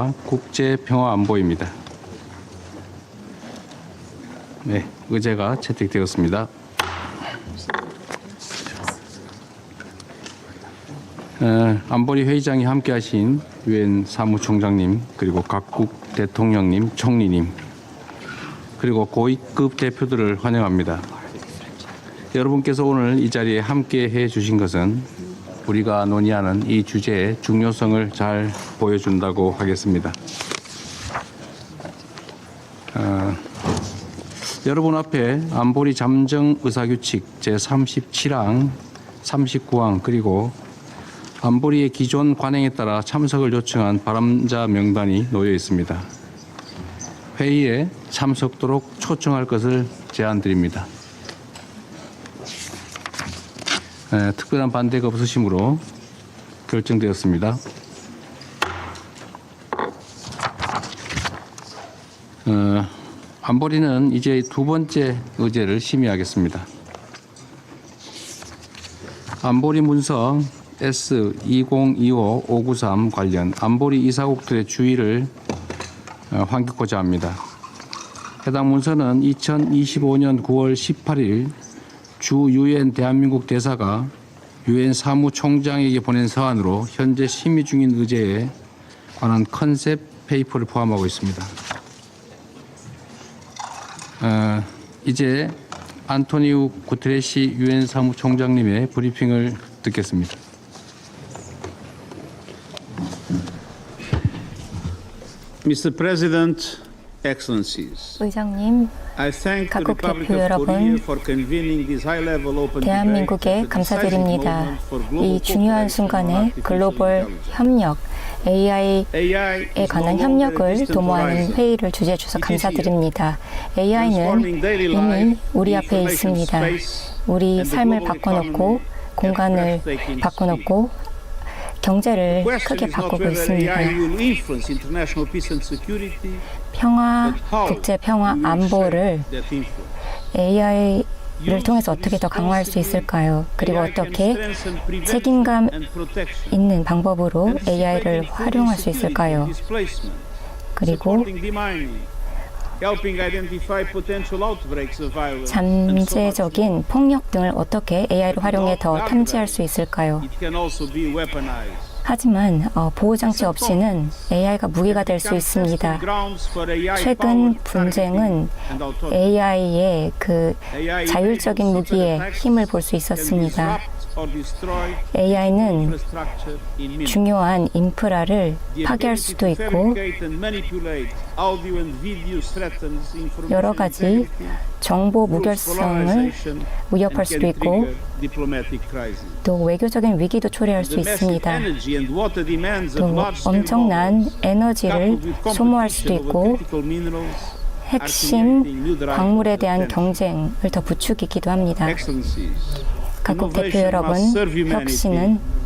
국제평화안보입니다. 네, 의제가 채택되었습니다. 안보리 회의장에 함께하신 유엔 사무총장님, 그리고 각국 대통령님, 총리님, 그리고 고위급 대표들을 환영합니다. 여러분께서 오늘 이 자리에 함께해 주신 것은 우리가 논의하는 이 주제의 중요성을 잘 보여준다고 하겠습니다. 여러분 앞에 안보리 잠정 의사규칙 제37항, 39항 그리고 안보리의 기존 관행에 따라 참석을 요청한 발언자 명단이 놓여 있습니다. 회의에 참석토록 초청할 것을 제안드립니다. 특별한 반대가 없으시므로 결정되었습니다. 안보리는 이제 두 번째 의제를 심의하겠습니다. 안보리 문서 S2025-593 관련 안보리 이사국들의 주의를 환기고자 합니다. 해당 문서는 2025년 9월 18일 주 유엔 대한민국 대사가 유엔 사무총장에게 보낸 서한으로 현재 심의 중인 의제에 관한 컨셉 페이퍼를 포함하고 있습니다. 이제 안토니우 구테레시 유엔 사무총장님의 브리핑을 듣겠습니다. Mr. President, Excellencies. 의장님, 각국 대표 여러분, 대한민국에 감사드립니다. 이 중요한 순간에 글로벌 협력, AI에 관한 협력을 도모하는 회의를 주재해 주셔서 감사드립니다. AI는 이미 우리 앞에 있습니다. 우리 삶을 바꿔놓고 공간을 바꿔놓고 경제를 크게 바꾸고 있습니다. 평화, 국제 평화 안보를 AI를 통해서 어떻게 더 강화할 수 있을까요? 그리고 어떻게 책임감 있는 방법으로 AI를 활용할 수 있을까요? 그리고 잠재적인 폭력 등을 어떻게 AI를 활용해 더 탐지할 수 있을까요? 하지만 보호장치 없이는 AI가 무기가 될 수 있습니다. 최근 분쟁은 AI의 그 자율적인 무기의 힘을 볼 수 있었습니다. AI는 중요한 인프라를 파괴할 수도 있고 여러 가지 정보 무결성을 위협할 수도 있고 또 외교적인 위기도 초래할 수 있습니다. 또 엄청난 에너지를 소모할 수도 있고 핵심 광물에 대한 경쟁을 더 부추기기도 합니다. 각국 대표 여러분, 혁신은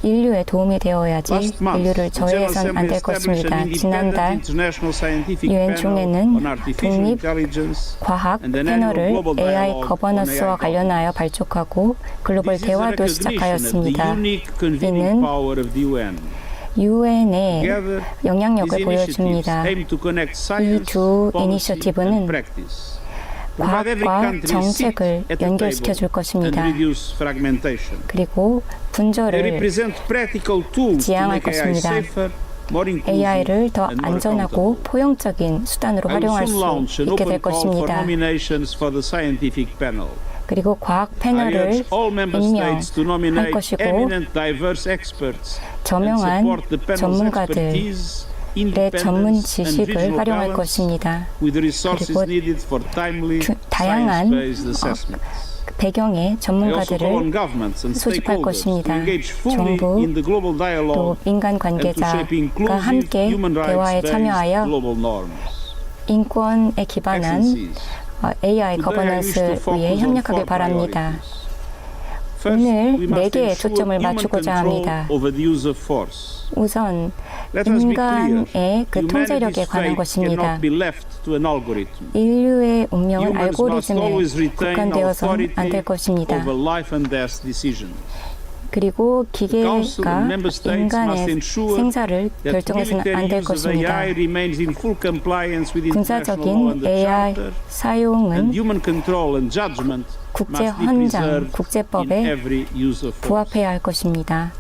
인류에 도움이 되어야지 인류를 저해해서는 안 될 것입니다. 지난달 유엔 총회는 독립 과학 패널을 AI 거버넌스와 관련하여 발족하고 글로벌 대화도 시작하였습니다. 이는 유엔의 영향력을 보여줍니다. 이 두 이니셔티브는 과학과 정책을 연결시켜 줄 것입니다. 그리고 분절을 지향할 것입니다. AI를 더 안전하고 포용적인 수단으로 활용할 수 있게 될 것입니다. 그리고 과학 패널을 임명할 것이고 저명한 전문가들 의 전문 지식을 활용할 것입니다. 그리고 다양한 배경의 전문가들을 소집할 것입니다. 정부 또 민간 관계자가 함께 대화에 참여하여 인권에 기반한 AI 거버넌스 위에 협력하길 바랍니다. 오늘 4개의 초점을 맞추고자 합니다. 우선 인간의 그 통제력에 관한 것입니다. 인류의 운명은 알고리즘에 국한되어서는 안 될 것입니다. 그리고 The Council 기계가 and member states must 인간의 ensure 생사를 that 결정해서는 안 military 될 use of 것입니다. AI remains in full compliance with international law 군사적인 and the AI Charter, and 사용은 human control and judgment 국제 must be 헌장, preserved in 국제법에 every use of force. 부합해야 할 것입니다.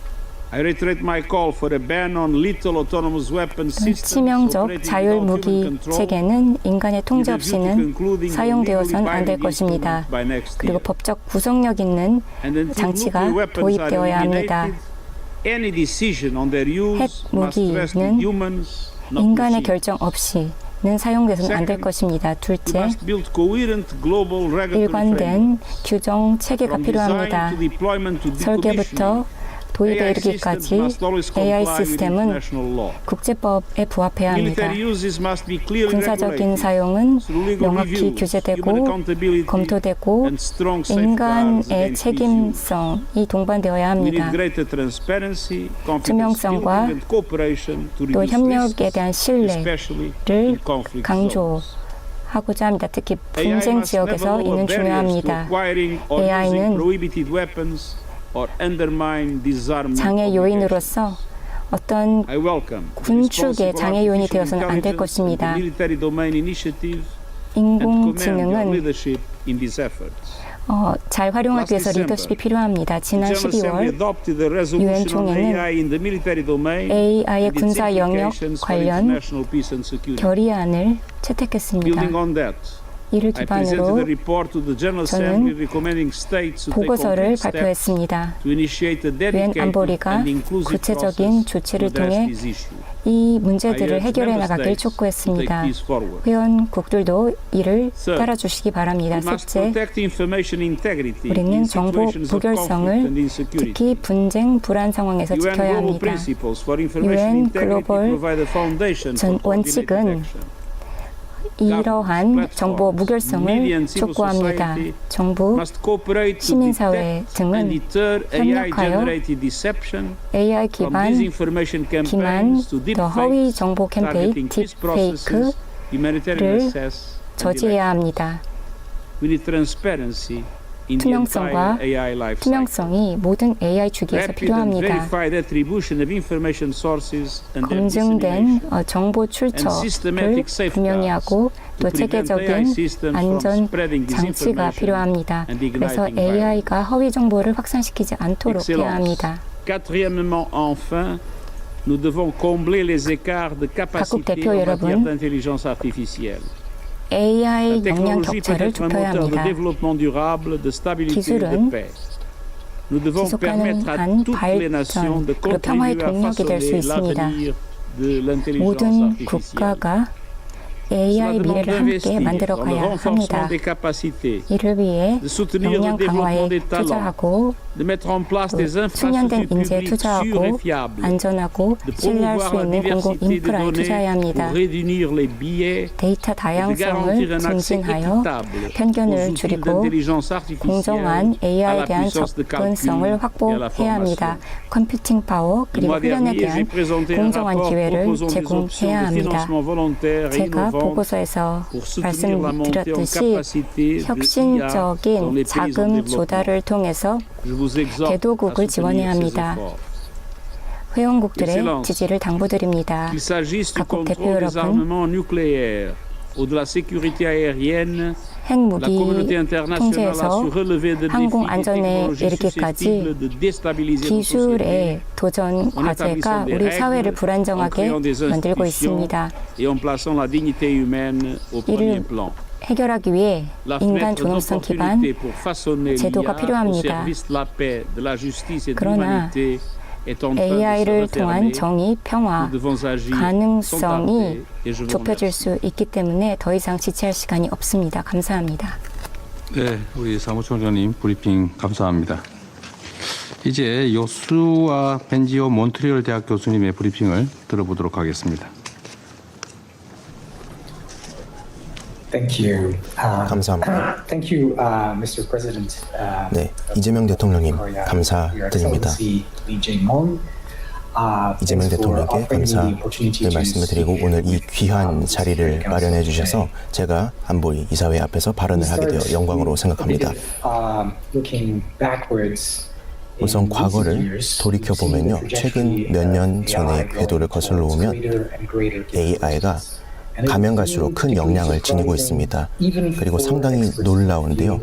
I reiterate my call for a ban on lethal autonomous weapon systems 치명적 operating 자율 without 무기 human control, 체계는 인간의 통제 with a view to 없이는 concluding a 사용되어선 legally 안 될 binding 것입니다. instrument by next 그리고 year. 법적 구속력 있는 And until 장치가 nuclear weapons are 도입되어야 합니다. eliminated, any decision on their use 핵 must rest 무기는 with humans, not 인간의 machines. 결정 없이는 사용돼서는 안 될 Second, 것입니다. We 둘째, must build coherent global regulatory 일관된 frameworks. 규정 체계가 From 필요합니다. design to deployment to 설계부터 decommissioning, 도입에 AI systems 이르기까지 must always comply AI with 시스템은 international law. 국제법에 부합해야 합니다. Military uses must be clearly 군사적인 regulated 사용은 through legal 명확히 reviews, 규제되고 human accountability, 검토되고 and strong safeguards 인간의 against misuse. 책임성이 동반되어야 We need 합니다. greater transparency, confidence 투명성과 building, and cooperation to 또 reduce 협력에 risks, 대한 especially 신뢰를 in conflict zones. 강조하고자 합니다. 특히 AI 분쟁 must 지역에서 never 이는 lower barriers to 중요합니다. acquiring or AI는 using prohibited weapons or undermine disarmament 장애 obligations. 요인으로서 어떤 I welcome the 군축의 responsible 장애 요인이 artificial 되어서는 안 될 intelligence and 것입니다. the military domain initiative and commend your 인공지능은 leadership in these efforts. 잘 활용하기 위해서 리더십이 필요합니다. 지난 The General Assembly 12월 adopted a resolution on 총회는 AI in the military domain AI의 and its 군사 영역 implications for 관련 international peace and security. 결의안을 채택했습니다. Building on that, 이를 I presented a 기반으로 report to the General 저는 Assembly recommending states to take 보고서를 concrete steps 발표했습니다. to initiate a 유엔 dedicated 안보리가 and inclusive 구체적인 process to 조치를 address 통해 this issue. 이 I 문제들을 urge 해결해 member 나가길 states to take 촉구했습니다. this forward. 회원국들도 이를 Third, 따라주시기 바랍니다. We must 셋째, protect information integrity 우리는 in 정보 situations of conflict 무결성을 and insecurity. 특히 분쟁, 불안 상황에서 UN 지켜야 Global 합니다. Principles for Information UN Integrity 글로벌 provide a foundation 전 for coordinated 원칙은 action. 이러한 정보 무결성을 촉구합니다. 정부, Must cooperate to 시민사회 detect 등은 and deter 협력하여 AI-generated deception AI from 기반, disinformation 기만, campaigns to 더 허위 deepfakes, 정보 캠페인, targeting peace processes, 딥페이크를 humanitarian access, and 저지해야 합니다. We need transparency in the 투명성과 entire AI life cycle. 투명성이 모든 AI 주기에서 Rapid and 필요합니다. verified attribution of information sources and their 검증된 dissemination. 정보 출처를 분명히 하고 또 체계적인 안전 장치가 필요합니다. 그래서 AI가 허위 정보를 확산시키지 않도록 해야 합니다. Quatrièmement, enfin, nous devons combler les écarts de capacité 대표 en 여러분, matière d'intelligence artificielle. AI La 역량 technologie peut 격차를 être un 좁혀야 moteur de 합니다. développement durable, de stabilité et de 기술은 paix. Nous devons 지속 permettre à 가능한 toutes les nations de 발전, 그리고 평화의 contribuer à 동력이 될 수 façonner 있습니다. l'avenir de l'intelligence 모든 artificielle. 국가가 Cela AI demande 미래를 함께 d'investir 만들어 dans le 가야 renforcement 합니다. des capacités, 이를 위해 de soutenir le 역량 강화에 développement des talents, 투자하고 de mettre en place des 숙련된 infrastructures 인재에 publiques sûres et 투자하고 fiables, 안전하고 de 신뢰할 promouvoir 수 la 있는 공공 diversité des 인프라에 données 투자해야 합니다. pour réunir les biais 데이터 et de 다양성을 garantir un accès 증진하여 équitable aux 편견을 outils 줄이고 d'intelligence artificielle, 공정한 à AI에 la 대한 puissance de calcul 접근성을 et à la 확보해야 합니다. formation. 컴퓨팅 파워 Le 그리고 mois 훈련에 dernier, j'ai 대한 présenté un 공정한 rapport 기회를 proposant des options 제공해야 de 합니다. financement volontaire et 제가 innovantes 보고서에서 pour soutenir la montée en 말씀드렸듯이 capacité de IA dans 혁신적인 les pays en 자금 développement. 조달을 통해서 Je vous exhorte 개도국을 à 지원해야 soutenir ces 합니다. efforts. 회원국들의 Excellence. 지지를 당부드립니다. Qu'il s'agisse du 각국 대표 contrôle des 여러분, armements nucléaires ou de la sécurité aérienne, la 핵무기 communauté internationale a 통제에서 su relever de 항공 défis et 안전에 technologies 이르기까지 susceptibles de déstabiliser nos sociétés 기술의 도전 과제가 우리 사회를 불안정하게 만들고 있습니다. et en plaçant la dignité humaine au premier plan. 해결하기 위해 La 인간 fenêtre 존엄성 기반 d'opportunité pour façonner 제도가 l'IA au 필요합니다. service de la paix, de la justice et de 그러나 l'humanité est en train de se AI를 통한 refermer. 정의, 평화, Nous devons agir sans 가능성이 tarder et je vous 좁혀질 remercie. 수 있기 때문에 더 이상 지체할 시간이 없습니다. 감사합니다. 네, 우리 사무총장님 브리핑 감사합니다. 이제 요수아 벤지오 몬트리올 대학 교수님의 브리핑을 들어보도록 하겠습니다. Thank you. 감사합니다. Thank you, Mr. President. 네, 이재명 대통령님 감사드립니다. 이재명 대통령께 감사의 말씀을 드리고 오늘 이 귀한 자리를 마련해 주셔서 제가 안보리 이사회 앞에서 발언을 하게 되어 영광으로 생각합니다. Looking backwards 우선 과거를 돌이켜보면요. 최근 몇 년 전의 궤도를 거슬러 오면 AI가 가면 갈수록 큰 영향을 지니고 있습니다. 그리고 상당히 놀라운데요.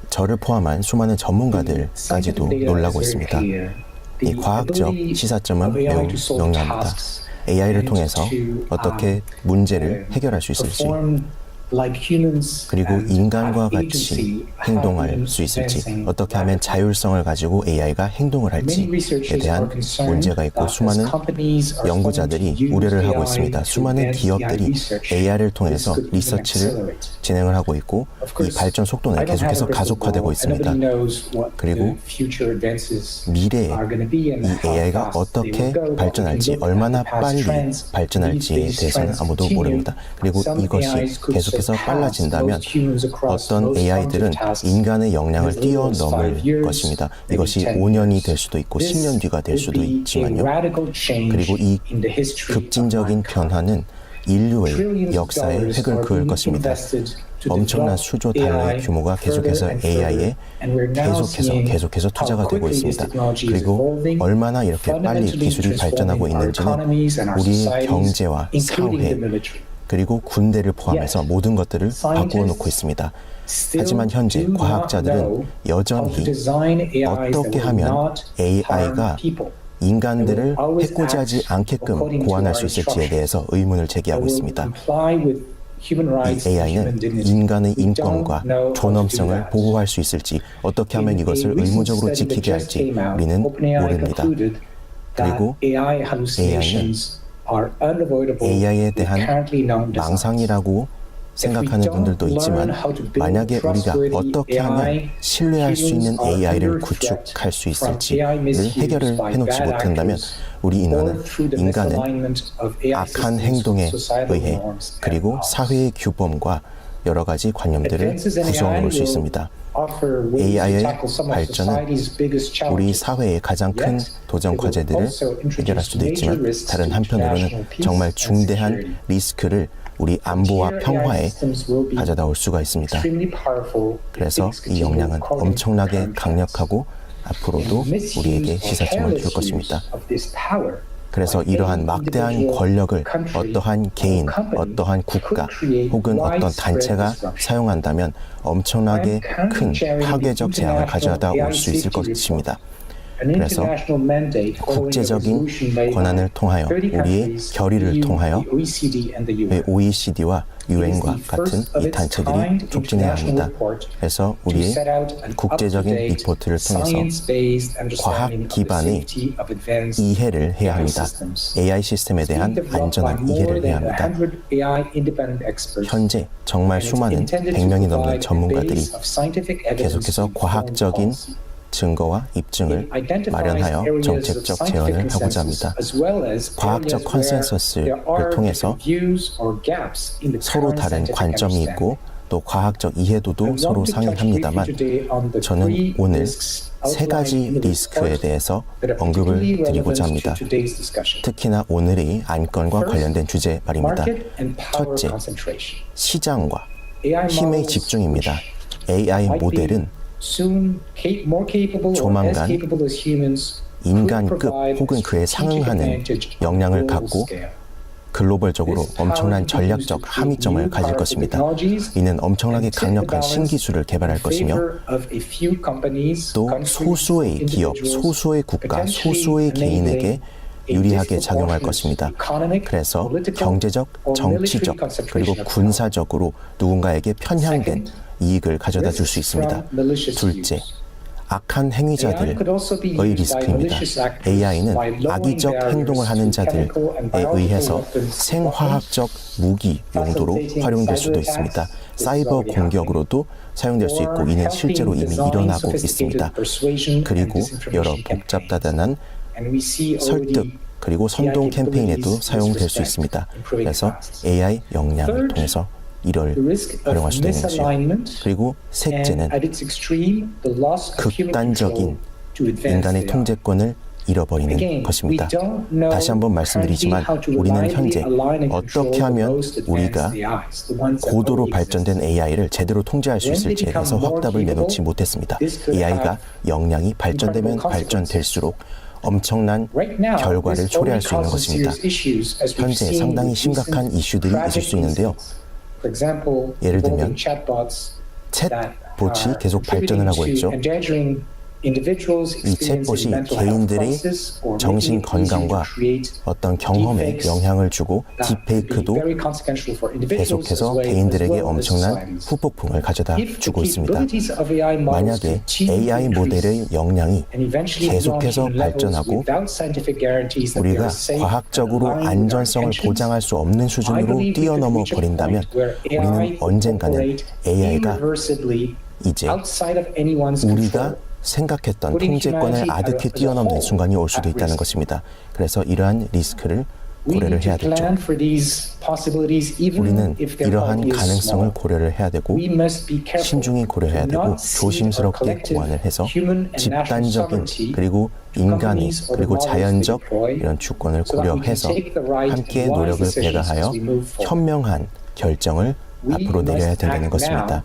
저를 포함한 수많은 전문가들까지도 놀라고 있습니다. 이 과학적 시사점은 매우 명료합니다. AI를 통해서 어떻게 문제를 해결할 수 있을지, 그리고 인간과 같이 행동할 수 있을지, 어떻게 하면 자율성을 가지고 AI가 행동을 할지에 대한 문제가 있고 수많은 연구자들이 우려를 하고 있습니다. 수많은 기업들이 AI를 통해서 리서치를 진행을 하고 있고 이 발전 속도는 계속해서 가속화되고 있습니다. 그리고 미래에 이 AI가 어떻게 발전할지, 얼마나 빨리 발전할지에 대해서는 아무도 모릅니다. 그리고 이것이 계속해서 빨라진다면 어떤 AI들은 인간의 역량을 뛰어넘을 것입니다. 이것이 5년이 될 수도 있고 10년 뒤가 될 수도 있지만요. 그리고 이 급진적인 변화는 인류의 역사에 획을 그을 것입니다. 엄청난 수조 달러의 규모가 계속해서 AI에 계속해서 투자가 되고 있습니다. 그리고 얼마나 이렇게 빨리 기술이 발전하고 있는지는 우리의 경제와 사회, 그리고 군대를 포함해서 모든 것들을 바꾸어 놓고 있습니다. 하지만 현재 과학자들은 여전히 어떻게 하면 AI가 인간들을 해코지하지 않게끔 보완할 수 있을지에 대해서 의문을 제기하고 있습니다. 이 AI는 인간의 인권과 존엄성을 보호할 수 있을지, 어떻게 하면 이것을 의무적으로 지키게 할지 우리는 모릅니다. 그리고 AI는 AI에 대한 망상이라고 생각하는 분들도 있지만, 만약에 우리가 어떻게 하면 신뢰할 수 있는 AI를 구축할 수 있을지를 해결을 해놓지 못한다면 우리 인간은 악한 행동에 의해 그리고 사회의 규범과 여러 가지 관념들을 구성해 올 수 있습니다. AI의 발전은 우리 사회의 가장 큰 도전 과제들을 해결할 수도 있지만, 다른 한편으로는 정말 중대한 리스크를 우리 안보와 평화에 가져다 올 수가 있습니다. 그래서 이 역량은 엄청나게 강력하고 앞으로도 우리에게 시사점을 줄 것입니다. 그래서 이러한 막대한 권력을 어떠한 개인, 어떠한 국가 혹은 어떤 단체가 사용한다면 엄청나게 큰 파괴적 재앙을 가져다 올 수 있을 것입니다. 그래서 국제적인 권한을 통하여, 우리의 결의를 통하여 OECD와 UN과 같은 이 단체들이 촉진해야 합니다. 그래서 우리의 국제적인 리포트를 통해서 과학 기반의 이해를 해야 합니다. AI 시스템에 대한 안전한 이해를 해야 합니다. 현재 정말 수많은 100명이 넘는 전문가들이 계속해서 과학적인 증거와 입증을 마련하여 정책적 제언을 하고자 합니다. 과학적 컨센서스를 통해서 서로 다른 관점이 있고 또 과학적 이해도도 서로 상이합니다만, 저는 오늘 세 가지 리스크에 대해서 언급을 드리고자 합니다. 특히나 오늘의 안건과 관련된 주제 말입니다. 첫째, 시장과 힘의 집중입니다. AI 모델은 조만간 인간급 혹은 그에 상응하는 역량을 갖고 글로벌적으로 엄청난 전략적 함의점을 가질 것입니다. 이는 엄청나게 강력한 신기술을 개발할 것이며, 또 소수의 기업, 소수의 국가, 소수의 개인에게 유리하게 작용할 것입니다. 그래서 경제적, 정치적, 그리고 군사적으로 누군가에게 편향된 이익을 가져다 줄 수 있습니다. 둘째, 악한 행위자들의 리스크입니다. AI는 악의적 행동을 하는 자들에 의해서 생화학적 무기 용도로 활용될 수도 있습니다. 사이버 공격으로도 사용될 수 있고, 이는 실제로 이미 일어나고 있습니다. 그리고 여러 복잡다단한 설득 그리고 선동 캠페인에도 사용될 수 있습니다. 그래서 AI 역량을 통해서 이를 활용할 수도 있는 것이죠. 그리고 셋째는 극단적인 인간의 통제권을 잃어버리는 것입니다. 다시 한번 말씀드리지만 우리는 현재 어떻게 하면 우리가 고도로 발전된 AI를 제대로 통제할 수 있을지에 대해서 확답을 내놓지 못했습니다. AI가 역량이 발전되면 발전될수록 엄청난 결과를 초래할 수 있는 것입니다. 현재 상당히 심각한 이슈들이 있을 수 있는데요. 예를 들면 챗봇이 계속 발전을 하고 있죠. 이 챗봇이 개인들의 정신 건강과 어떤 경험에 영향을 주고 딥페이크도 계속해서 개인들에게 엄청난 후폭풍을 가져다 주고 있습니다. 만약에 AI 모델의 역량이 계속해서 발전하고 우리가 과학적으로 안전성을 보장할 수 없는 수준으로 뛰어넘어 버린다면 우리는 언젠가는 AI가 이제 우리가 생각했던 통제권을 아득히 뛰어넘는 순간이 올 수도 있다는 것입니다. 그래서 이러한 리스크를 고려를 해야 되죠. 우리는 이러한 가능성을 고려를 해야 되고 신중히 고려해야 되고 조심스럽게 고안을 해서 집단적인 그리고 인간의 그리고 자연적 이런 주권을 고려해서 함께 노력을 배가하여 현명한 결정을 앞으로 내려야 된다는 것입니다.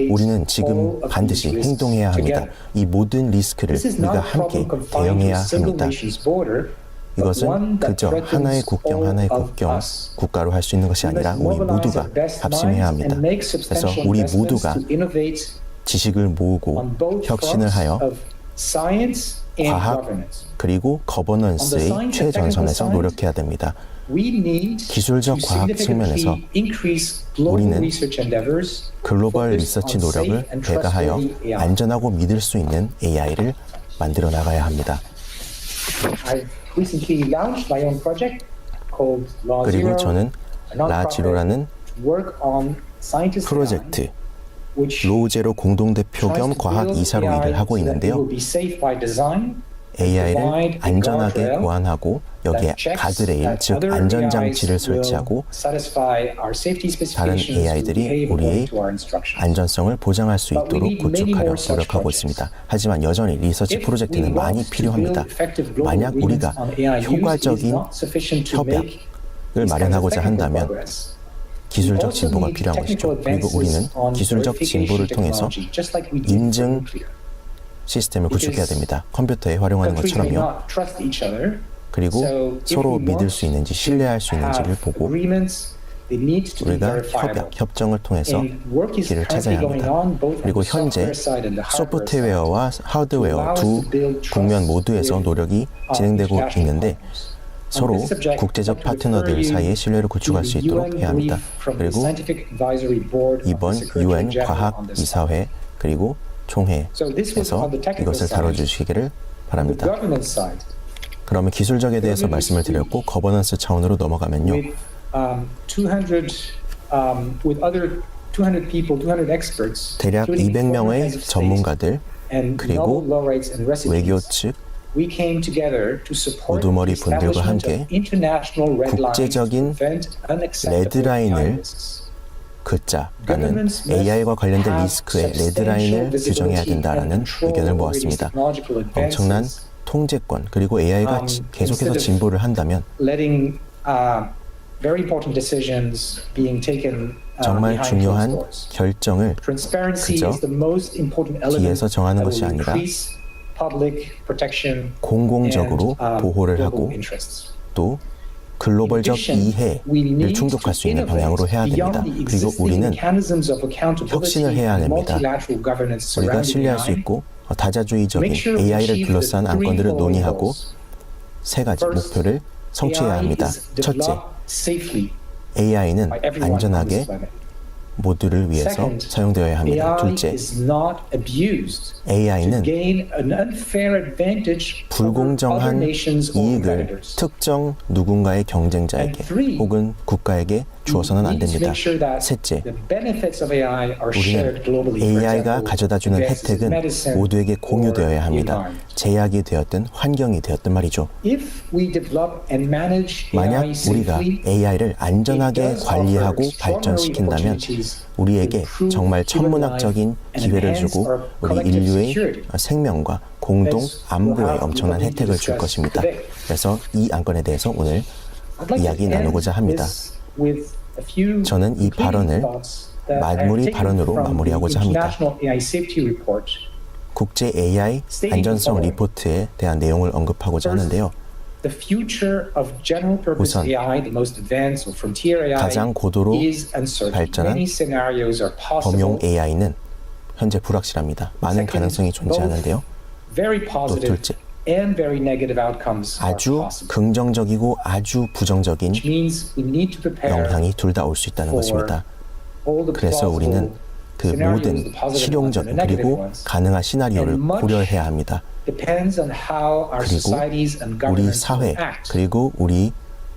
우리는 지금 반드시 행동해야 합니다. 이 모든 리스크를 우리가 함께 대응해야 합니다. 이것은 그저 하나의 국가로 할 수 있는 것이 아니라 우리 모두가 합심해야 합니다. 그래서 우리 모두가 지식을 모으고 혁신을 하여 과학 그리고 거버넌스의 최전선에서 노력해야 됩니다. 기술적 과학 측면에서 우리는 글로벌 리서치 노력을 배가하여 안전하고 믿을 수 있는 AI를 만들어 나가야 합니다. 그리고 저는 라지로라는 프로젝트 로우제로 공동대표 겸 과학 이사로 일을 하고 있는데요. AI를 안전하게 보안하고 여기에 가드레일, 즉 안전장치를 설치하고 다른 AI들이 우리의 안전성을 보장할 수 있도록 구축하려 노력하고 있습니다. 하지만 여전히 리서치 프로젝트는 많이 필요합니다. 만약 우리가 효과적인 협약을 마련하고자 한다면 기술적 진보가 필요한 것이죠. 그리고 우리는 기술적 진보를 통해서 인증 시스템을 구축해야 됩니다. 컴퓨터에 활용하는 것처럼요. 그리고 서로 믿을 수 있는지 신뢰할 수 있는지를 보고 우리가 협정을 통해서 길을 찾아야 합니다. 그리고 현재 소프트웨어와 하드웨어 두 국면 모두에서 노력이 진행되고 있는데 서로 국제적 파트너들 사이에 신뢰를 구축할 수 있도록 해야 합니다. 그리고 이번 UN 과학이사회 그리고 총회에서 이것을 다뤄주시기를 바랍니다. 그러면 기술적에 대해서 말씀을 드렸고 거버넌스 차원으로 넘어가면요. 대략 200명의 전문가들 그리고 외교 측 우두머리 분들과 함께 국제적인 레드라인을 긋자라는 AI와 관련된 리스크의 레드라인을 규정해야 된다라는 의견을 모았습니다. 엄청난 통제권 그리고 AI가 계속해서 진보를 한다면 정말 중요한 결정을 그저 뒤에서 정하는 것이 아니라 공공적으로 보호를 하고 또 글로벌적 이해를 충족할 수 있는 방향으로 해야 됩니다. 그리고 우리는 혁신을 해야 합니다. 우리가 신뢰할 수 있고 다자주의적인 AI를 둘러싼 안건들을 논의하고 세 가지 목표를 성취해야 합니다. 첫째, AI는 안전하게 모두를 위해서 사용되어야 합니다. 둘째, AI는 불공정한 이익을 특정 누군가의 경쟁자에게 혹은 국가에게 주어서는 안 됩니다. 셋째, 우리는 AI가 가져다주는 혜택은 모두에게 공유되어야 합니다. 제약이 되었든 환경이 되었든 말이죠. 만약 우리가 AI를 안전하게 관리하고 발전시킨다면 우리에게 정말 천문학적인 기회를 주고 우리 인류의 생명과 공동 안보에 엄청난 혜택을 줄 것입니다. 그래서 이 안건에 대해서 오늘 이야기 나누고자 합니다. 저는 이 발언을 마무리 발언으로 마무리하고자 합니다. 국제 AI 안전성 리포트에 대한 내용을 언급하고자 하는데요. 우선 가장 고도로 발전한 범용 AI는 현재 불확실합니다. 많은 가능성이 존재하는데요. 또 둘째, 아주 긍정적이고 아주 부정적인 영향이 둘 다 올 수 있다는 것입니다. 그래서 우리는 그 모든 실용적 그리고 가능한 시나리오를 고려해야 합니다. 그리고 우리 사회 그리고 우리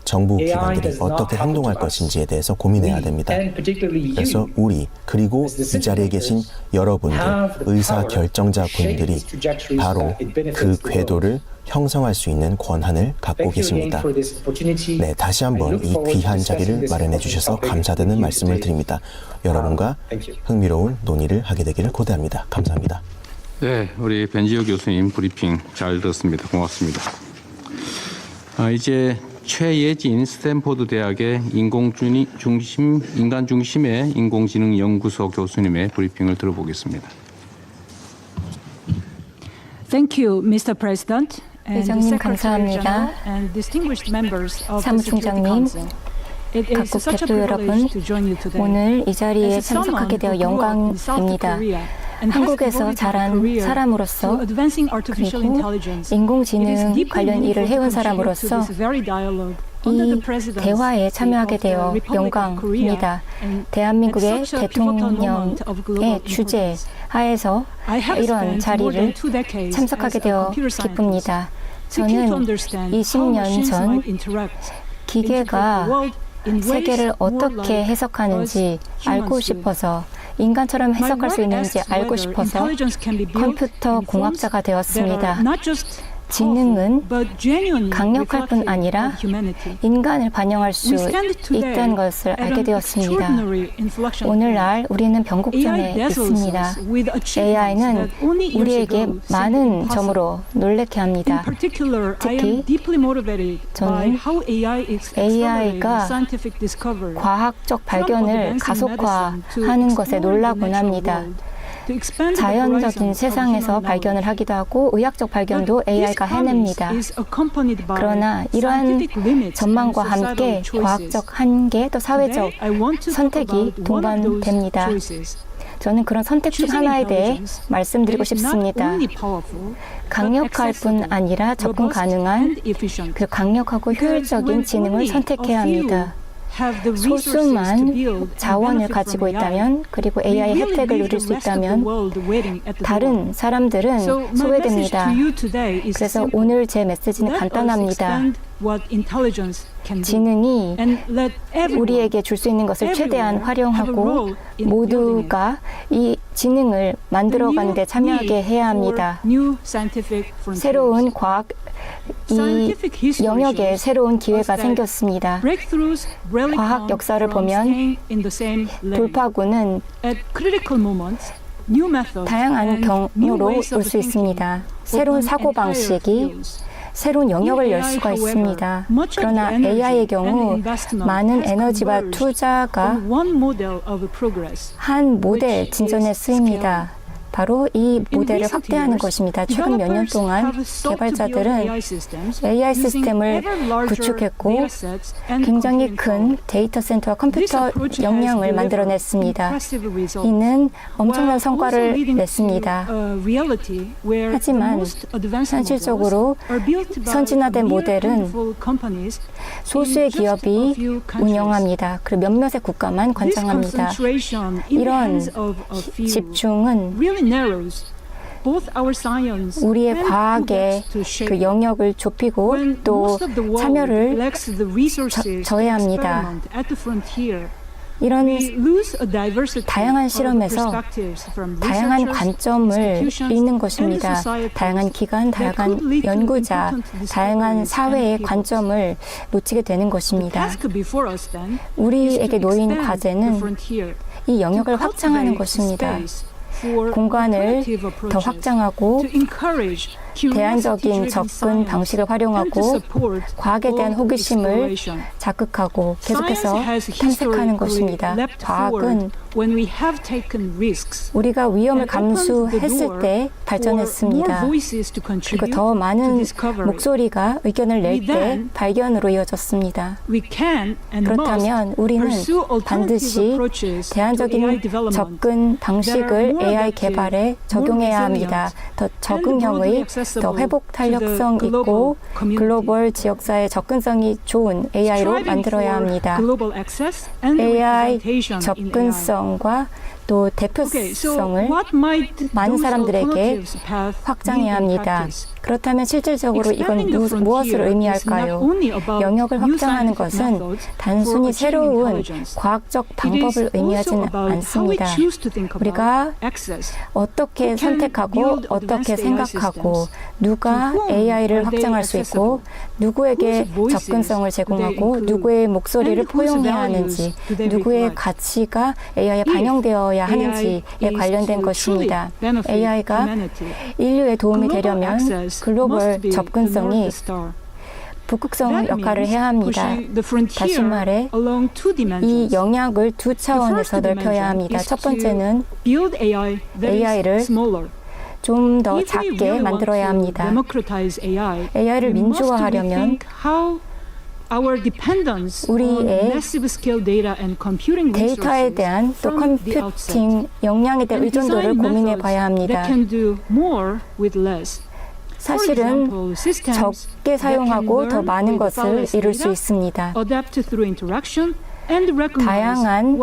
정부 기관들이 어떻게 행동할 것인지에 대해서 고민해야 됩니다. 그래서 우리 그리고 이 자리에 계신 여러분들, 의사 결정자분들이 바로 그 궤도를 형성할 수 있는 권한을 갖고 계십니다. 네, 다시 한번 이 귀한 자리를 마련해 주셔서 감사드리는 말씀을 드립니다. 여러분과 흥미로운 논의를 하게 되기를 고대합니다. 감사합니다. 네, 우리 벤지오 교수님 브리핑 잘 들었습니다. 고맙습니다. 이제 최예진 스탠포드 대학의 인간 중심의 인공지능 연구소 교수님의 브리핑을 들어보겠습니다. Thank you, Mr. President. 회장님 감사합니다. 사무총장님, 각국 대표 여러분, 오늘 이 자리에 참석하게 되어 영광입니다. 한국에서 자란 사람으로서 그리고 인공지능 관련 일을 해온 사람으로서 이 대화에 참여하게 되어 영광입니다. 대한민국의 대통령의 주재 하에서 이런 자리를 참석하게 되어 기쁩니다. 저는 20년 전 기계가 세계를 어떻게 해석하는지 알고 싶어서 인간처럼 해석할 수 있는지 알고 싶어서 컴퓨터 공학자가 되었습니다. 지능은 강력할 뿐 아니라 인간을 반영할 수 있다는 것을 알게 되었습니다. 오늘날 우리는 변곡점에 있습니다. AI는 우리에게 많은 점으로 놀라게 합니다. 특히 저는 AI가 과학적 발견을 가속화하는 것에 놀라곤 합니다. 자연적인 세상에서 발견을 하기도 하고 의학적 발견도 AI가 해냅니다. 그러나 이러한 전망과 함께 과학적 한계 또 사회적 선택이 동반됩니다. 저는 그런 선택 중 하나에 대해 말씀드리고 싶습니다. 강력할 뿐 아니라 접근 가능한 그 강력하고 효율적인 지능을 선택해야 합니다. 소수만 자원을 가지고 있다면 그리고 AI 혜택을 누릴 수 있다면 다른 사람들은 소외됩니다. 그래서 오늘 제 메시지는 간단합니다. 지능이 우리에게 줄 수 있는 것을 최대한 활용하고 모두가 이 지능을 만들어가는 데 참여하게 해야 합니다. 새로운 과학 이 영역에 새로운 기회가 생겼습니다. 과학 역사를 보면 돌파구는 다양한 경로로 올 수 있습니다. 새로운 사고방식이 새로운 영역을 열 수가 있습니다. 그러나 AI의 경우 많은 에너지와 투자가 한 모델 진전에 쓰입니다. 바로 이 모델을 확대하는 것입니다. 최근 몇 년 동안 개발자들은 AI 시스템을 구축했고 굉장히 큰 데이터 센터와 컴퓨터 역량을 만들어냈습니다. 이는 엄청난 성과를 냈습니다. 하지만 현실적으로 선진화된 모델은 소수의 기업이 운영합니다. 그리고 몇몇의 국가만 관장합니다. 이런 집중은 우리의 과학의 그 영역을 좁히고 또 참여를 저해합니다. 이런 다양한 실험에서 다양한 관점을 잃는 것입니다. 다양한 기관, 다양한 연구자, 다양한 사회의 관점을 놓치게 되는 것입니다. 우리에게 놓인 과제는 이 영역을 확장하는 것입니다. 공간을 더 확장하고 대안적인 접근 방식을 활용하고 과학에 대한 호기심을 자극하고 계속해서 탐색하는 것입니다. 과학은 우리가 위험을 감수했을 때 발전했습니다. 그리고 더 많은 목소리가 의견을 낼 때 발견으로 이어졌습니다. 그렇다면 우리는 반드시 대안적인 접근 방식을 AI 개발에 적용해야 합니다. 더 적응형의, 더 회복 탄력성 있고 글로벌 지역사회 접근성이 좋은 AI로 만들어야 합니다. AI 접근성과 또 대표성을 많은 사람들에게 확장해야 합니다. 그렇다면 실질적으로 이건 무엇을 의미할까요? 영역을 확장하는 것은 단순히 새로운 과학적 방법을 의미하지는 않습니다. 우리가 어떻게 선택하고 어떻게 생각하고 누가 AI를 확장할 수 있고 누구에게 접근성을 제공하고 누구의 목소리를 포용해야 하는지 누구의 가치가 AI에 반영되어야 하는지에 관련된 것입니다. AI가 인류에 도움이 되려면 글로벌 접근성이 북극성 역할을 해야 합니다. 다시 말해 이 영역을 두 차원에서 넓혀야 합니다. 첫 번째는 AI를 좀 더 작게 만들어야 합니다. AI를 민주화하려면 우리의 데이터에 대한 또 컴퓨팅 역량에 대한 의존도를 고민해 봐야 합니다. 사실은 적게 사용하고 더 많은 것을 이룰 수 있습니다. 다양한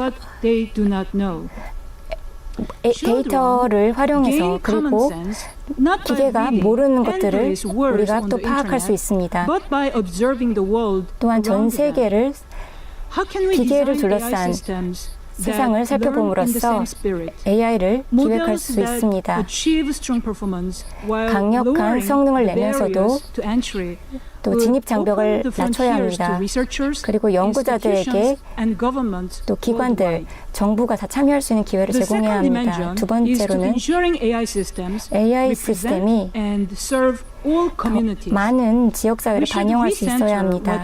데이터를 활용해서 그리고 기계가 모르는 것들을 우리가 또 파악할 수 있습니다. 또한 전 세계를 기계를 둘러싼 세상을 살펴봄으로써 AI를 기획할 수 있습니다. 강력한 성능을 내면서도 또 진입 장벽을 낮춰야 합니다. 그리고 연구자들에게 또 기관들, 정부가 다 참여할 수 있는 기회를 제공해야 합니다. 두 번째로는 AI 시스템이 많은 지역사회를 반영할 수 있어야 합니다.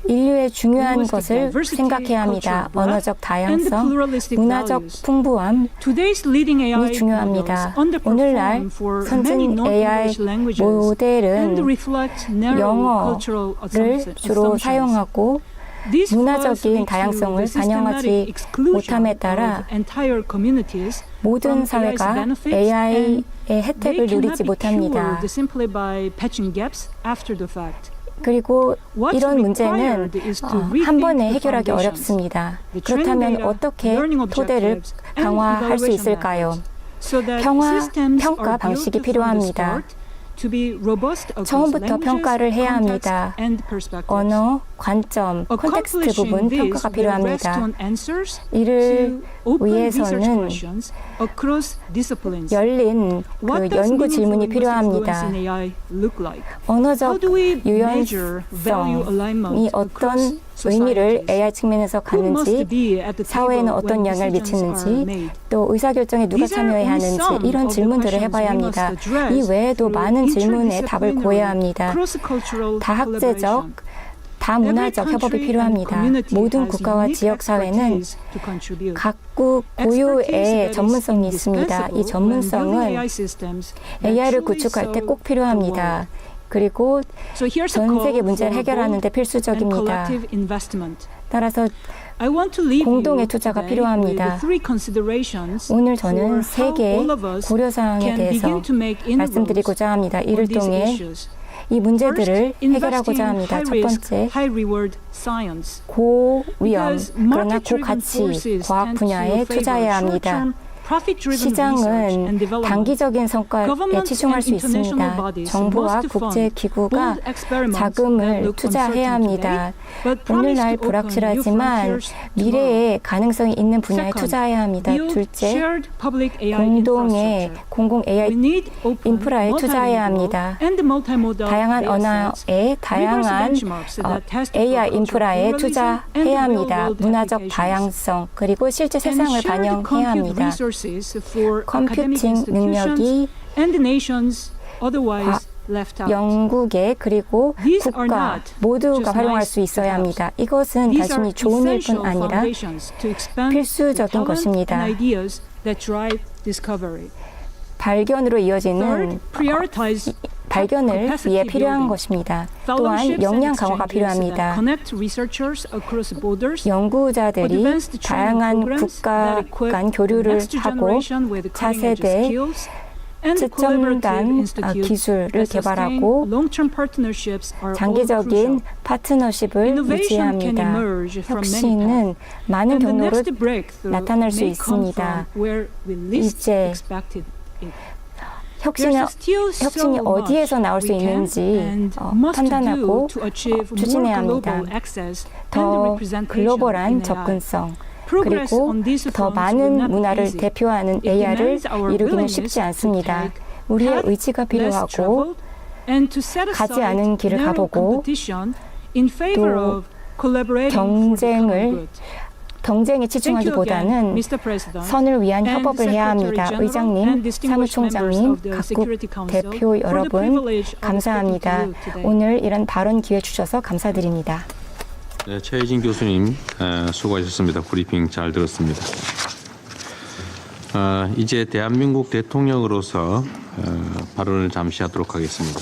인류의 중요한 것을 생각해야 합니다. 언어적 다양성, 문화적 풍부함이 중요합니다. 오늘날 선진 AI 모델은 영어를 주로 사용하고 문화적인 다양성을 반영하지 못함에 따라 모든 사회가 AI의 혜택을 누리지 못합니다. 그리고 이런 문제는 한 번에 해결하기 어렵습니다. 그렇다면 어떻게 토대를 강화할 수 있을까요? 평가 방식이 필요합니다. 처음부터 평가를 해야 합니다. 언어, 관점, 콘텍스트 부분 평가가 필요합니다. 이를 위해서는 열린 그 연구 질문이 필요합니다. 언어적 유연성이 어떤 의미를 AI 측면에서 갖는지, 사회에는 어떤 영향을 미치는지, 또 의사결정에 누가 참여해야 하는지 이런 질문들을 해봐야 합니다. 이 외에도 많은 질문에 답을 구해야 합니다. 다학제적, 다문화적 협업이 필요합니다. 모든 국가와 지역사회는 각국 고유의 전문성이 있습니다. 이 전문성은 AI를 구축할 때 꼭 필요합니다. 그리고 전 세계 문제를 해결하는 데 필수적입니다. 따라서 공동의 투자가 필요합니다. 오늘 저는 세 개의 고려사항에 대해서 말씀드리고자 합니다. 이를 통해 이 문제들을 해결하고자 합니다. 첫 번째, 고위험 그러나 고가치 과학 분야에 투자해야 합니다. 시장은 단기적인 성과에 치중할 수 있습니다. 정부와 국제기구가 자금을 투자해야 합니다. but promised 오늘날 to open new 불확실하지만 frontiers tomorrow. 미래에 가능성이 있는 분야에 Second, 투자해야 합니다. build 둘째, shared public AI 공동의 infrastructure. 공공 We AI need open, 인프라에 투자해야 합니다. multilingual and multimodal 다양한 datasets, 언어의 다양한 rigorous benchmarks that test for AI cultural 인프라에 pluralism and 투자해야 합니다. real-world 문화적 applications. 다양성 그리고 실제 And 세상을 shared 반영해야 compute 합니다. resources for academic 컴퓨팅 institutions 능력이 and the nations otherwise left out. 영국의 그리고 These are 국가 not 모두가 just 활용할 nice 수 있어야 to 합니다. 이것은 These are 단순히 좋은 essential 일뿐 아니라 foundations to expand 필수적인 the talent 것입니다. and ideas that drive discovery. 발견으로 이어지는 Third, prioritize 발견을 capacity 위해 필요한 building. 것입니다. Fellowships 또한 역량 and 강화가 exchanges 필요합니다. that connect researchers across borders, 연구자들이 advanced training 다양한 programs 국가 that equip 간 the 교류를 next 하고 generation with cutting-edge 차세대 skills, and collaborative 최첨단 institutes 기술을 that sustain 개발하고 long-term partnerships are all 장기적인 crucial. 파트너십을 Innovation can 유지합니다. emerge from many 혁신은 많은 And the 경로로 next breakthrough 나타날 수 may come 있습니다. from where we least 이제 expected it. 혁신이 There's still so 혁신이 어디에서 나올 수 we can 있는지 and must 판단하고 do to achieve 추진해야 more 합니다. global access and 더 representation 글로벌한 in AI. 접근성 Progress 그리고 on these 더 fronts will 많은 not be 문화를 easy. 대표하는 It AI를 demands our 이루기는 willingness 쉽지 to 않습니다. take 우리의 path 의지가 less 필요하고 traveled and to set 가지 aside 않은 길을 narrow 가보고 competition in favor 또 of collaborating for the common 경쟁을 good. 경쟁에 Thank you again, 치중하기보다는 Mr. President. 선을 위한 and 협업을 해야 합니다. Secretary General 의장님, and distinguished members 사무총장님, of the 각국 Security Council 대표 for the 여러분 privilege of 감사합니다. speaking to you today. 오늘 이런 발언 기회 주셔서 감사드립니다. 네, 최혜진 교수님 수고하셨습니다. 브리핑 잘 들었습니다. 이제 대한민국 대통령으로서 발언을 잠시 하도록 하겠습니다.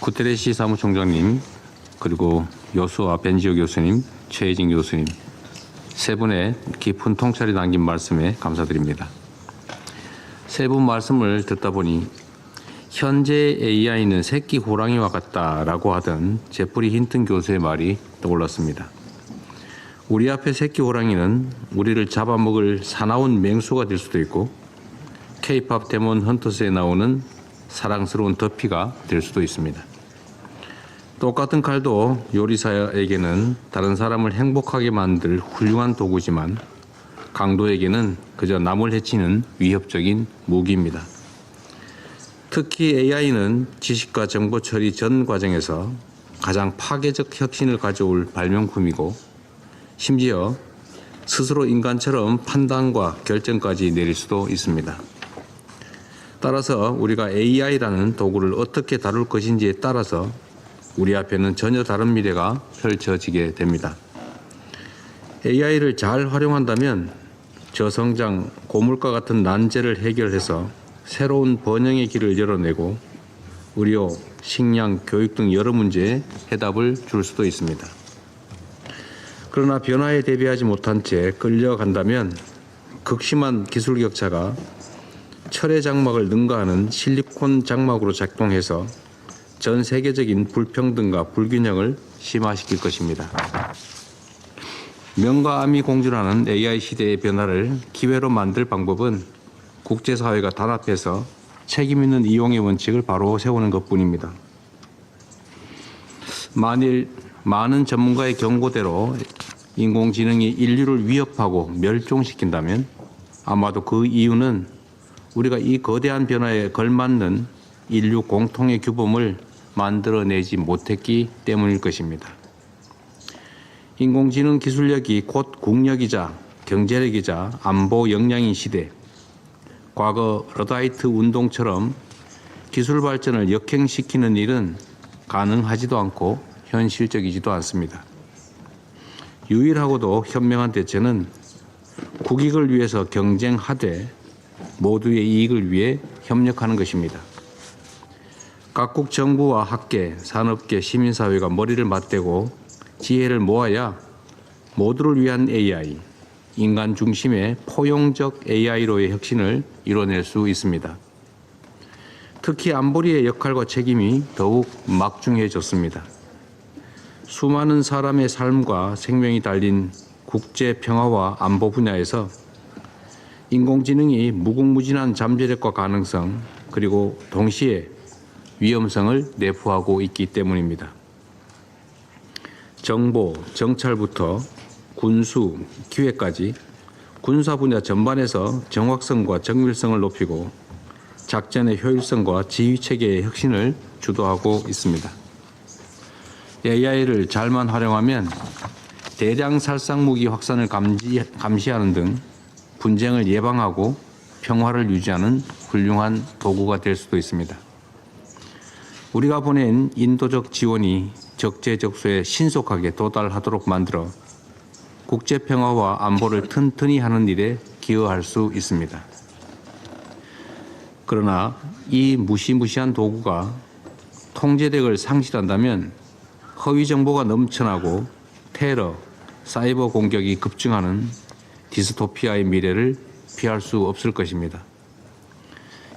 구테레시 사무총장님, 그리고 여수와 벤지오 교수님, 최혜진 교수님 세 분의 깊은 통찰이 담긴 말씀에 감사드립니다. 세 분 말씀을 듣다 보니 현재 AI는 새끼 호랑이와 같다라고 하던 제프리 힌튼 교수의 말이 떠올랐습니다. 우리 앞에 새끼 호랑이는 우리를 잡아먹을 사나운 맹수가 될 수도 있고 K-팝 데몬 헌터스에 나오는 사랑스러운 더피가 될 수도 있습니다. 똑같은 칼도 요리사에게는 다른 사람을 행복하게 만들 훌륭한 도구지만 강도에게는 그저 남을 해치는 위협적인 무기입니다. 특히 AI는 지식과 정보 처리 전 과정에서 가장 파괴적 혁신을 가져올 발명품이고 심지어 스스로 인간처럼 판단과 결정까지 내릴 수도 있습니다. 따라서 우리가 AI라는 도구를 어떻게 다룰 것인지에 따라서 우리 앞에는 전혀 다른 미래가 펼쳐지게 됩니다. AI를 잘 활용한다면 저성장, 고물가 같은 난제를 해결해서 새로운 번영의 길을 열어내고 의료, 식량, 교육 등 여러 문제에 해답을 줄 수도 있습니다. 그러나 변화에 대비하지 못한 채 끌려간다면 극심한 기술 격차가 철의 장막을 능가하는 실리콘 장막으로 작동해서 전 세계적인 불평등과 불균형을 심화시킬 것입니다. 명과 암이 공존하는 AI 시대의 변화를 기회로 만들 방법은 국제사회가 단합해서 책임 있는 이용의 원칙을 바로 세우는 것뿐입니다. 만일 많은 전문가의 경고대로 인공지능이 인류를 위협하고 멸종시킨다면 아마도 그 이유는 우리가 이 거대한 변화에 걸맞는 인류 공통의 규범을 만들어내지 못했기 때문일 것입니다. 인공지능 기술력이 곧 국력이자 경제력이자 안보 역량인 시대, 과거 러다이트 운동처럼 기술 발전을 역행시키는 일은 가능하지도 않고 현실적이지도 않습니다. 유일하고도 현명한 대처는 국익을 위해서 경쟁하되 모두의 이익을 위해 협력하는 것입니다. 각국 정부와 학계, 산업계, 시민사회가 머리를 맞대고 지혜를 모아야 모두를 위한 AI, 인간 중심의 포용적 AI로의 혁신을 이뤄낼 수 있습니다. 특히 안보리의 역할과 책임이 더욱 막중해졌습니다. 수많은 사람의 삶과 생명이 달린 국제 평화와 안보 분야에서 인공지능이 무궁무진한 잠재력과 가능성, 그리고 동시에 위험성을 내포하고 있기 때문입니다. 정보, 정찰부터 군수, 기획까지 군사 분야 전반에서 정확성과 정밀성을 높이고 작전의 효율성과 지휘체계의 혁신을 주도하고 있습니다. AI를 잘만 활용하면 대량 살상 무기 확산을 감시하는 등 분쟁을 예방하고 평화를 유지하는 훌륭한 도구가 될 수도 있습니다. 우리가 보낸 인도적 지원이 적재적소에 신속하게 도달하도록 만들어 국제 평화와 안보를 튼튼히 하는 일에 기여할 수 있습니다. 그러나 이 무시무시한 도구가 통제력을 상실한다면 허위 정보가 넘쳐나고 테러, 사이버 공격이 급증하는 디스토피아의 미래를 피할 수 없을 것입니다.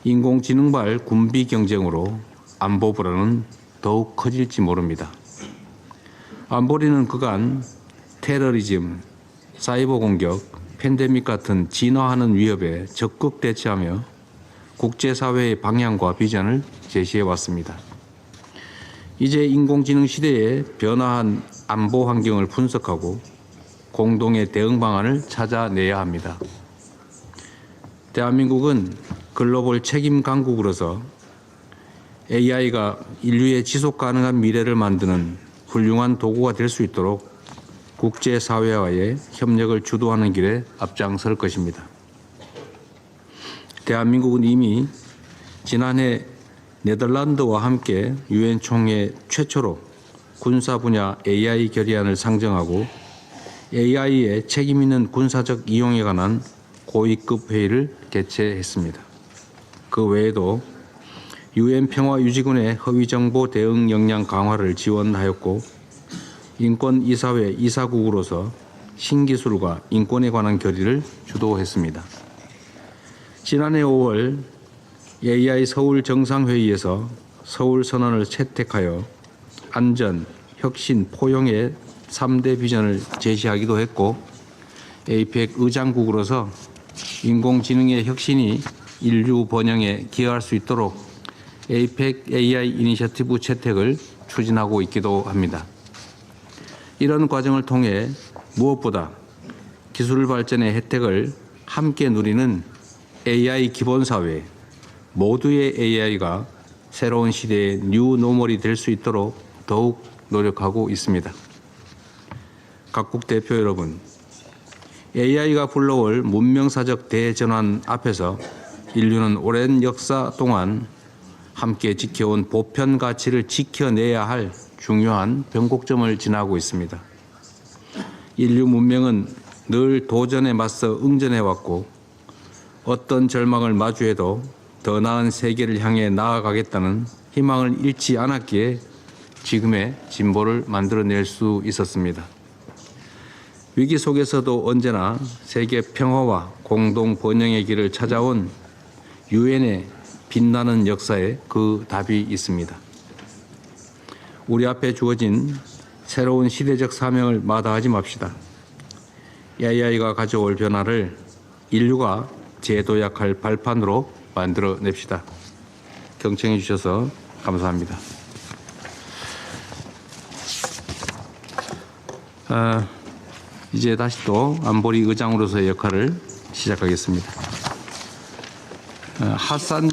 인공지능발 군비 경쟁으로 안보 불안은 더욱 커질지 모릅니다. 안보리는 그간 테러리즘, 사이버 공격, 팬데믹 같은 진화하는 위협에 적극 대처하며 국제사회의 방향과 비전을 제시해 왔습니다. 이제 인공지능 시대에 변화한 안보 환경을 분석하고 공동의 대응 방안을 찾아내야 합니다. 대한민국은 글로벌 책임 강국으로서 AI가 인류의 지속 가능한 미래를 만드는 훌륭한 도구가 될 수 있도록 국제사회와의 협력을 주도하는 길에 앞장설 것입니다. 대한민국은 이미 지난해 네덜란드와 함께 유엔 총회 최초로 군사 분야 AI 결의안을 상정하고 AI의 책임 있는 군사적 이용에 관한 고위급 회의를 개최했습니다. 그 외에도 유엔 평화유지군의 허위정보 대응 역량 강화를 지원하였고 인권이사회 이사국으로서 신기술과 인권에 관한 결의를 주도했습니다. 지난해 5월 AI 서울 정상회의에서 서울선언을 채택하여 안전, 혁신, 포용의 3대 비전을 제시하기도 했고 APEC 의장국으로서 인공지능의 혁신이 인류 번영에 기여할 수 있도록 APEC AI 이니셔티브 채택을 추진하고 있기도 합니다. 이런 과정을 통해 무엇보다 기술 발전의 혜택을 함께 누리는 AI 기본사회, 모두의 AI가 새로운 시대의 뉴 노멀이 될 수 있도록 더욱 노력하고 있습니다. 각국 대표 여러분, AI가 불러올 문명사적 대전환 앞에서 인류는 오랜 역사 동안 함께 지켜온 보편 가치를 지켜내야 할 중요한 변곡점을 지나고 있습니다. 인류 문명은 늘 도전에 맞서 응전해왔고 어떤 절망을 마주해도 더 나은 세계를 향해 나아가겠다는 희망을 잃지 않았기에 지금의 진보를 만들어낼 수 있었습니다. 위기 속에서도 언제나 세계 평화와 공동 번영의 길을 찾아온 유엔의 빛나는 역사에 그 답이 있습니다. 우리 앞에 주어진 새로운 시대적 사명을 마다하지 맙시다. AI가 가져올 변화를 인류가 제도약할 발판으로 만들어냅시다. 경청해 주셔서 감사합니다. 이제 다시 또 안보리 의장으로서의 역할을 시작하겠습니다. 하산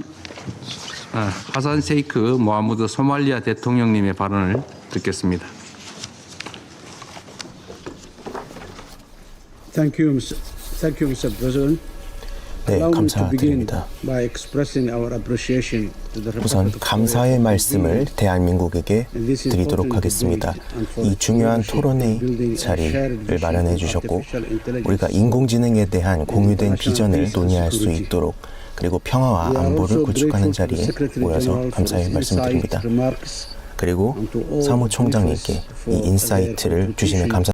세이크 모하무드 소말리아 대통령님의 발언을 듣겠습니다. Thank you, Mr. President. 네, 감사드립니다. 우선 감사의 말씀을 대한민국에게 드리도록 하겠습니다. 이 중요한 토론의 자리를 마련해 주셨고 우리가 인공지능에 대한 공유된 비전을 논의할 수 있도록 그리고 평화와 안보를 구축하는 자리에 모여서 감사의 말씀드립니다. 그리고 사무총장님께 이 인사이트를 주시면 감사드립니다.